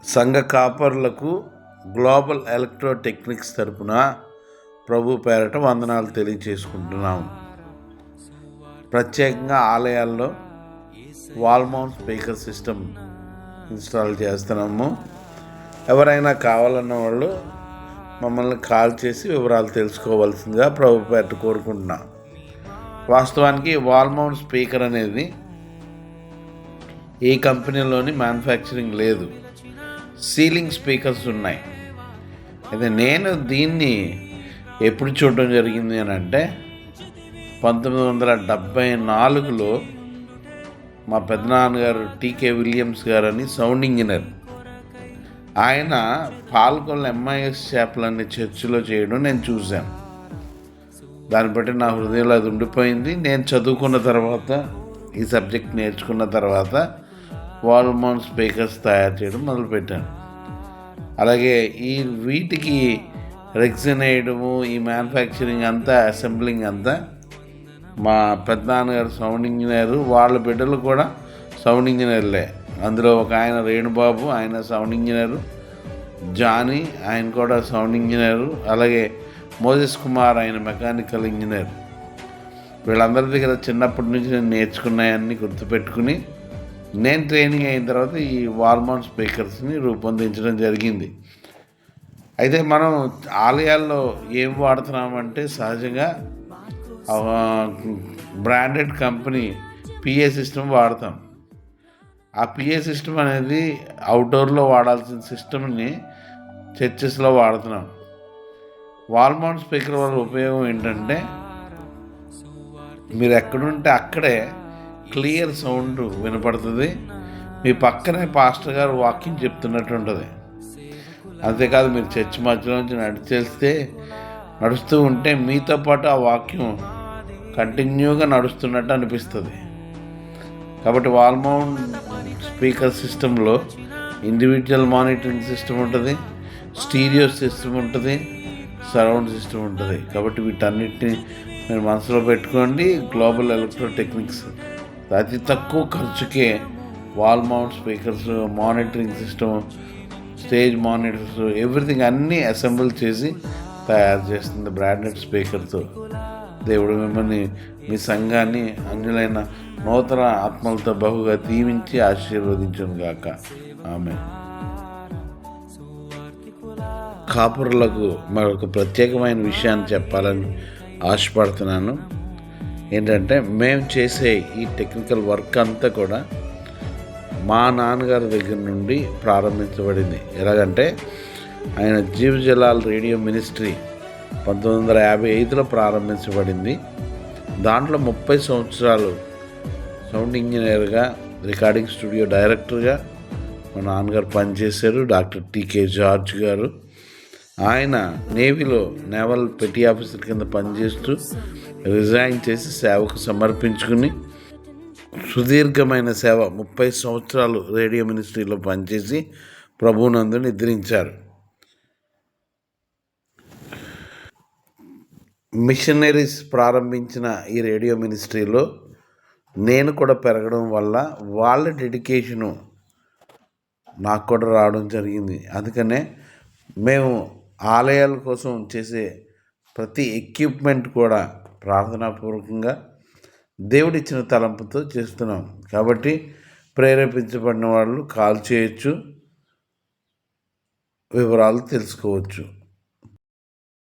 సంఘ కాపరులకు global electro techniques తరపున ప్రభు పేరట వందనాలు తెలియచేసుకుంటున్నాము. ప్రత్యేకంగా ఆలయాల్లో wall mount speaker system install చేస్తున్నాము. ఎవరైనా కావాలన్న వాళ్ళు మమ్మల్ని కాల్ చేసి వివరాలు తెలుసుకోవాల్సిందిగా ప్రభు పేరట కోరుకుంటున్నాం. వాస్తవానికి వాల్ మౌంట్ స్పీకర్ అనేది ఈ కంపెనీలోని మ్యానుఫ్యాక్చరింగ్ లేదు, సీలింగ్ స్పీకర్స్ ఉన్నాయి. అయితే నేను దీన్ని ఎప్పుడు చూడడం జరిగింది అని అంటే 1974లో మా పెద్దనాన్నగారు టీకే విలియమ్స్ గారు అని సౌండ్ ఇంజనీర్, ఆయన పాల్కొల్ ఎంఐఎస్ చేపలు అనే చర్చిలో చేయడం నేను చూశాను. దాన్ని బట్టి నా హృదయంలో అది ఉండిపోయింది. నేను చదువుకున్న తర్వాత, ఈ సబ్జెక్ట్ నేర్చుకున్న తర్వాత వాల్ మౌంట్ స్పీకర్స్ తయారు చేయడం మొదలుపెట్టాను. అలాగే వీటికి రెగ్జిన్ వేయడము, ఈ మ్యానుఫ్యాక్చరింగ్ అంతా, అసెంబ్లింగ్ అంతా మా పెద్దనాన్నగారు సౌండ్ ఇంజనీరు, వాళ్ళ బిడ్డలు కూడా సౌండ్ ఇంజనీర్లే. అందులో ఒక ఆయన రేణుబాబు, ఆయన సౌండ్ ఇంజనీరు, జానీ ఆయన కూడా సౌండ్ ఇంజనీరు, అలాగే మోజెస్ కుమార్ ఆయన మెకానికల్ ఇంజనీర్. వీళ్ళందరి దగ్గర చిన్నప్పటి నుంచి నేను నేర్చుకున్నాయన్నీ గుర్తుపెట్టుకుని నేను ట్రైనింగ్ అయిన తర్వాత ఈ వాల్ మౌంట్ స్పీకర్స్ని రూపొందించడం జరిగింది. అయితే మనం ఆలయాల్లో ఏం వాడుతున్నామంటే సహజంగా బ్రాండెడ్ కంపెనీ పిఏ సిస్టమ్ వాడతాం. ఆ పిఏ సిస్టమ్ అనేది అవుట్డోర్లో వాడాల్సిన సిస్టమ్ని చర్చెస్లో వాడుతున్నాం. వాల్ మౌంట్ స్పీకర్ వల్ల ఉపయోగం ఏంటంటే మీరు ఎక్కడుంటే అక్కడే క్లియర్ సౌండ్ వినపడుతుంది. మీ పక్కనే పాస్టర్ గారు వాకింగ్ చెప్తున్నట్టు ఉంటుంది. అంతేకాదు, మీరు చర్చ్ మధ్యలో నుంచి నడుస్తూ ఉంటే మీతో పాటు ఆ వాక్యం కంటిన్యూగా నడుస్తున్నట్టు అనిపిస్తుంది. కాబట్టి వాల్ మౌంట్ స్పీకర్ సిస్టంలో ఇండివిజువల్ మానిటరింగ్ సిస్టమ్ ఉంటుంది, స్టీరియో సిస్టమ్ ఉంటుంది, సరౌండ్ సిస్టమ్ ఉంటుంది. కాబట్టి వీటన్నిటిని మీరు మనసులో పెట్టుకోండి. గ్లోబల్ ఎలక్ట్రో టెక్నిక్స్ అతి తక్కువ ఖర్చుకే wall mount speakers, monitoring system, stage monitors, everything అన్నీ అసెంబుల్ చేసి తయారు చేస్తుంది బ్రాండెడ్ స్పీకర్తో. దేవుడు మిమ్మల్ని, మీ సంఘాన్ని అన్యులైన నూతన ఆత్మలతో బహుగా దీవించి ఆశీర్వదించును గాక. ఆమేన్. కాపురులకు మరొక ప్రత్యేకమైన విషయాన్ని చెప్పాలని ఆశపడుతున్నాను. ఏంటంటే, మేము చేసే ఈ టెక్నికల్ వర్క్ అంతా కూడా మా నాన్నగారి దగ్గర నుండి ప్రారంభించబడింది. ఎలాగంటే, ఆయన జీవజలాల్ రేడియో మినిస్ట్రీ 1955లో ప్రారంభించబడింది. దాంట్లో 30 సంవత్సరాలు సౌండ్ ఇంజనీర్గా, రికార్డింగ్ స్టూడియో డైరెక్టర్గా మా నాన్నగారు పనిచేశారు. డాక్టర్ టీకే జార్జ్ గారు, ఆయన నేవీలో నేవల్ పెటీ ఆఫీసర్ కింద పనిచేస్తూ రిజైన్ చేసి సేవకు సమర్పించుకుని సుదీర్ఘమైన సేవ 30 సంవత్సరాలు రేడియో మినిస్ట్రీలో పనిచేసి ప్రభువునందు నిద్రించారు. మిషనరీస్ ప్రారంభించిన ఈ రేడియో మినిస్ట్రీలో నేను కూడా పెరగడం వల్ల వాళ్ళ డెడికేషను నాకు కూడా రావడం జరిగింది. అందుకనే మేము ఆలయాల కోసం చేసే ప్రతి ఎక్విప్మెంట్ కూడా ప్రార్థనాపూర్వకంగా దేవుడిచ్చిన తలంపుతో చేస్తున్నాం. కాబట్టి ప్రేరేపించబడిన వాళ్ళు కాల్ చేయొచ్చు, వివరాలు తెలుసుకోవచ్చు.